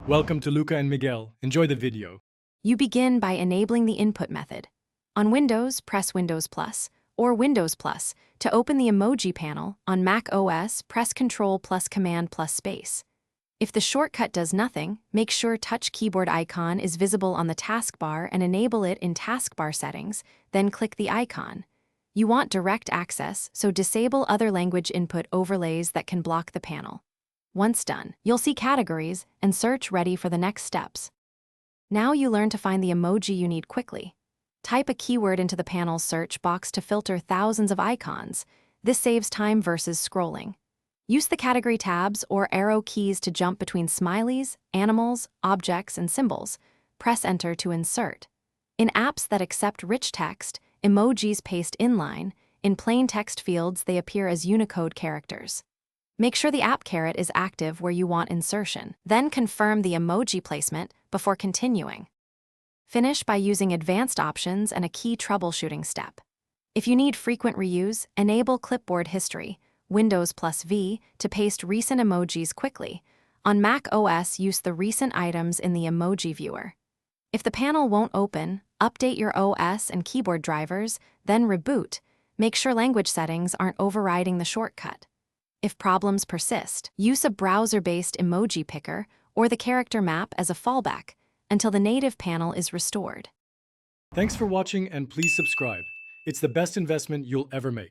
Welcome to Luca and Miguel. Enjoy the video. You begin by enabling the input method. On Windows, press Windows Plus or Windows Plus. To open the Emoji panel, on macOS, press Control plus Command plus space. If the shortcut does nothing, make sure Touch Keyboard icon is visible on the taskbar and enable it in taskbar settings, then click the icon. You want direct access, so disable other language input overlays that can block the panel. Once done, you'll see categories and search ready for the next steps. Now you learn to find the emoji you need quickly. Type a keyword into the panel's search box to filter thousands of icons. This saves time versus scrolling. Use the category tabs or arrow keys to jump between smileys, animals, objects, and symbols. Press Enter to insert. In apps that accept rich text, emojis paste inline. In plain text fields, they appear as Unicode characters. Make sure the app caret is active where you want insertion. Then confirm the emoji placement before continuing. Finish by using advanced options and a key troubleshooting step. If you need frequent reuse, enable clipboard history, Windows plus V, to paste recent emojis quickly. On macOS, use the recent items in the emoji viewer. If the panel won't open, update your OS and keyboard drivers, then reboot. Make sure language settings aren't overriding the shortcut. If problems persist, use a browser-based emoji picker or the character map as a fallback until the native panel is restored. Thanks for watching and please subscribe. It's the best investment you'll ever make.